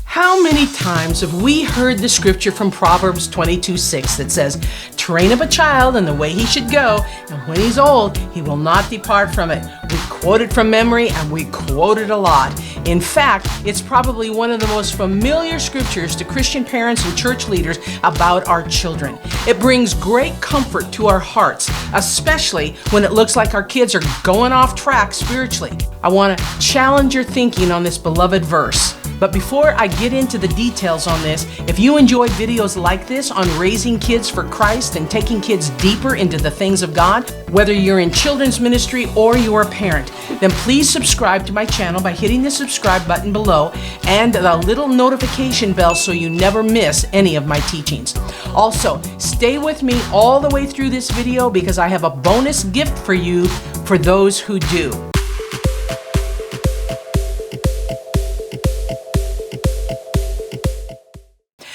How many times have we heard the scripture from Proverbs 22:6 that says, "Train up a child in the way he should go, and when he's old, he will not depart from it"? We quote it from memory, and we quote it a lot. In fact, it's probably one of the most familiar scriptures to Christian parents and church leaders about our children. It brings great comfort to our hearts, especially when it looks like our kids are going off track spiritually. I want to challenge your thinking on this beloved verse. But before I get into the details on this, if you enjoy videos like this on raising kids for Christ and taking kids deeper into the things of God, whether you're in children's ministry or you're a parent, then please subscribe to my channel by hitting the subscribe button below and the little notification bell so you never miss any of my teachings. Also, stay with me all the way through this video because I have a bonus gift for you for those who do.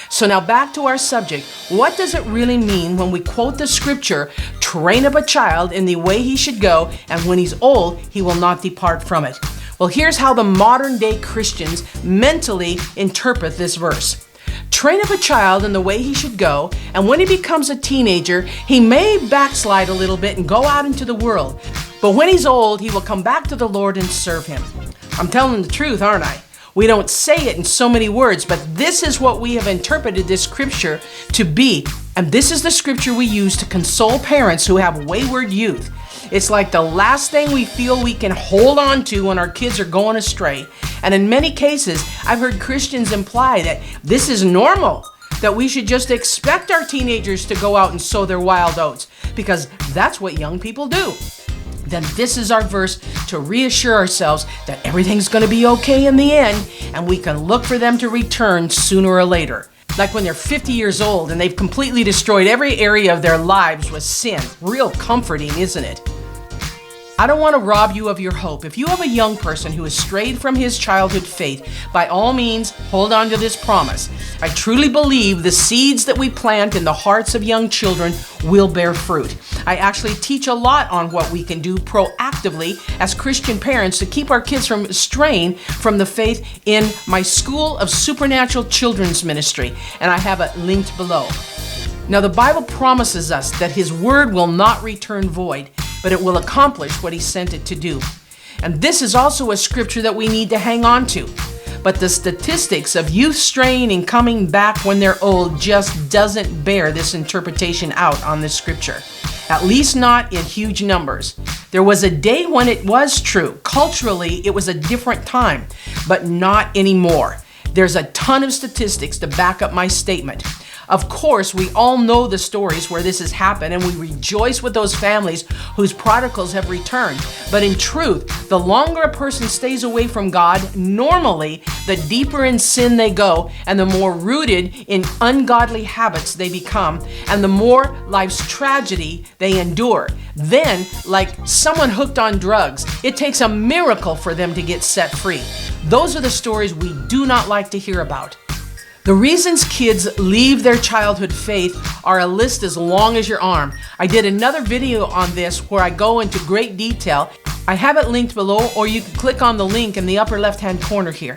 So now back to our subject. What does it really mean when we quote the scripture, "Train up a child in the way he should go, and when he's old, he will not depart from it"? Well, here's how the modern day Christians mentally interpret this verse. Train up a child in the way he should go, and when he becomes a teenager, he may backslide a little bit and go out into the world. But when he's old, he will come back to the Lord and serve him. I'm telling the truth, aren't I? We don't say it in so many words, but this is what we have interpreted this scripture to be. And this is the scripture we use to console parents who have wayward youth. It's like the last thing we feel we can hold on to when our kids are going astray. And in many cases, I've heard Christians imply that this is normal, that we should just expect our teenagers to go out and sow their wild oats, because that's what young people do. Then this is our verse to reassure ourselves that everything's going to be okay in the end, and we can look for them to return sooner or later. Like when they're 50 years old and they've completely destroyed every area of their lives with sin. Real comforting, isn't it? I don't want to rob you of your hope. If you have a young person who has strayed from his childhood faith, by all means, hold on to this promise. I truly believe the seeds that we plant in the hearts of young children will bear fruit. I actually teach a lot on what we can do proactively as Christian parents to keep our kids from straying from the faith in my School of Supernatural Children's Ministry, and I have it linked below. Now, the Bible promises us that His Word will not return void, but it will accomplish what He sent it to do. And this is also a scripture that we need to hang on to. But the statistics of youth straying and coming back when they're old just doesn't bear this interpretation out on this scripture. At least not in huge numbers. There was a day when it was true. Culturally, it was a different time, but not anymore. There's a ton of statistics to back up my statement. Of course, we all know the stories where this has happened, and we rejoice with those families whose prodigals have returned. But in truth, the longer a person stays away from God, normally, the deeper in sin they go, and the more rooted in ungodly habits they become, and the more life's tragedy they endure. Then, like someone hooked on drugs, it takes a miracle for them to get set free. Those are the stories we do not like to hear about. The reasons kids leave their childhood faith are a list as long as your arm. I did another video on this where I go into great detail. I have it linked below, or you can click on the link in the upper left-hand corner here.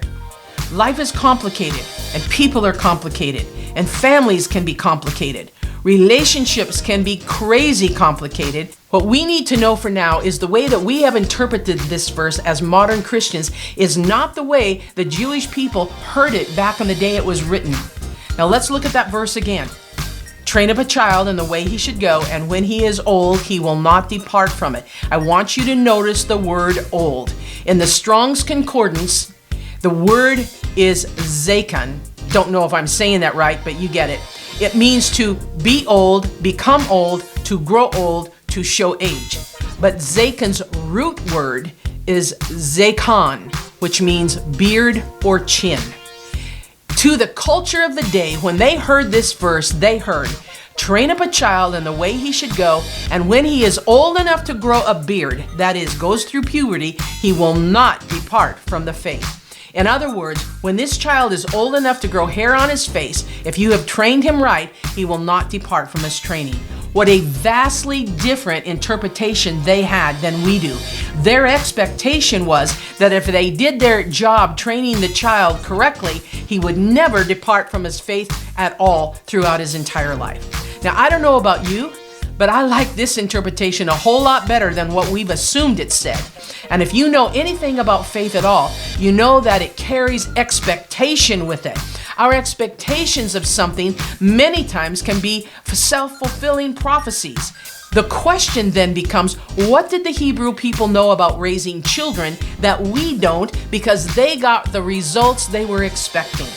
Life is complicated, and people are complicated, and families can be complicated. Relationships can be crazy complicated. What we need to know for now is the way that we have interpreted this verse as modern Christians is not the way the Jewish people heard it back in the day it was written. Now let's look at that verse again. Train up a child in the way he should go, and when he is old, he will not depart from it. I want you to notice the word old. In the Strong's Concordance, the word is zakon. Don't know if I'm saying that right, but you get it. It means to be old, become old, to grow old, to show age. But zakon's root word is zakon, which means beard or chin. To the culture of the day, when they heard this verse, they heard, train up a child in the way he should go, and when he is old enough to grow a beard, that is, goes through puberty, he will not depart from the faith. In other words, when this child is old enough to grow hair on his face, if you have trained him right, he will not depart from his training. What a vastly different interpretation they had than we do. Their expectation was that if they did their job training the child correctly, he would never depart from his faith at all throughout his entire life. Now, I don't know about you, but I like this interpretation a whole lot better than what we've assumed it said. And if you know anything about faith at all, you know that it carries expectation with it. Our expectations of something many times can be self-fulfilling prophecies. The question then becomes, what did the Hebrew people know about raising children that we don't, because they got the results they were expecting?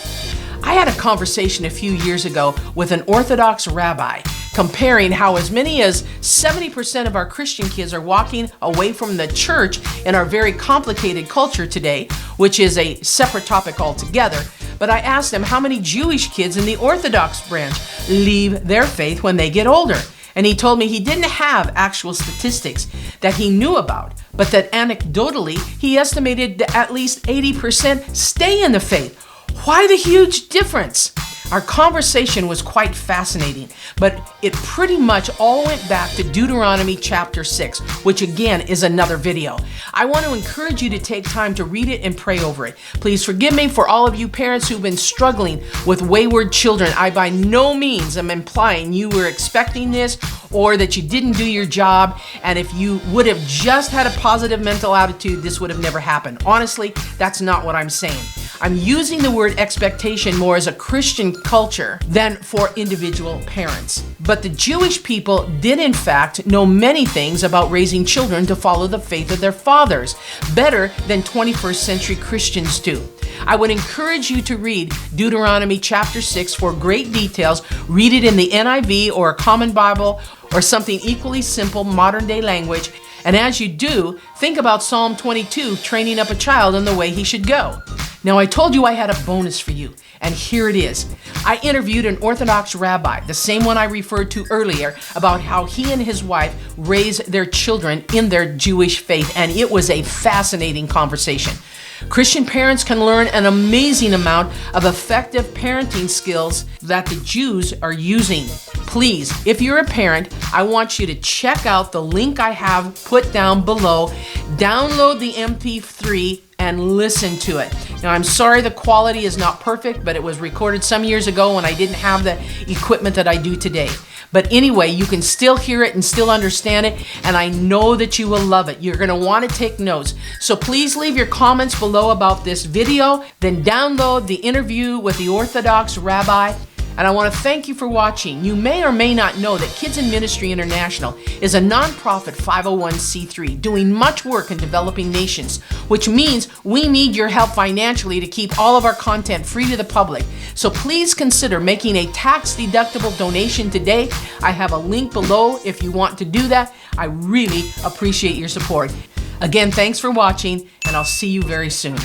I had a conversation a few years ago with an Orthodox rabbi comparing how as many as 70% of our Christian kids are walking away from the church in our very complicated culture today, which is a separate topic altogether. But I asked him how many Jewish kids in the Orthodox branch leave their faith when they get older. And he told me he didn't have actual statistics that he knew about, but that anecdotally he estimated that at least 80% stay in the faith. Why the huge difference? Our conversation was quite fascinating, but it pretty much all went back to Deuteronomy chapter 6, which again is another video. I want to encourage you to take time to read it and pray over it. Please forgive me for all of you parents who've been struggling with wayward children. I by no means am implying you were expecting this or that you didn't do your job, and if you would have just had a positive mental attitude, this would have never happened. Honestly, that's not what I'm saying. I'm using the word expectation more as a Christian culture than for individual parents. But the Jewish people did in fact know many things about raising children to follow the faith of their fathers, better than 21st century Christians do. I would encourage you to read Deuteronomy chapter 6 for great details. Read it in the NIV or a Common Bible or something equally simple modern day language. And as you do, think about Psalm 22, training up a child in the way he should go. Now, I told you I had a bonus for you, and here it is. I interviewed an Orthodox rabbi, the same one I referred to earlier, about how he and his wife raised their children in their Jewish faith, and it was a fascinating conversation. Christian parents can learn an amazing amount of effective parenting skills that the Jews are using. Please, if you're a parent, I want you to check out the link I have put down below, download the MP3, and listen to it. Now, I'm sorry the quality is not perfect, but it was recorded some years ago when I didn't have the equipment that I do today. But anyway, you can still hear it and still understand it, and I know that you will love it. You're going to want to take notes. So please leave your comments below about this video, then download the interview with the Orthodox rabbi. And I want to thank you for watching. You may or may not know that Kids in Ministry International is a nonprofit 501c3 doing much work in developing nations, which means we need your help financially to keep all of our content free to the public. So please consider making a tax-deductible donation today. I have a link below if you want to do that. I really appreciate your support. Again, thanks for watching, and I'll see you very soon.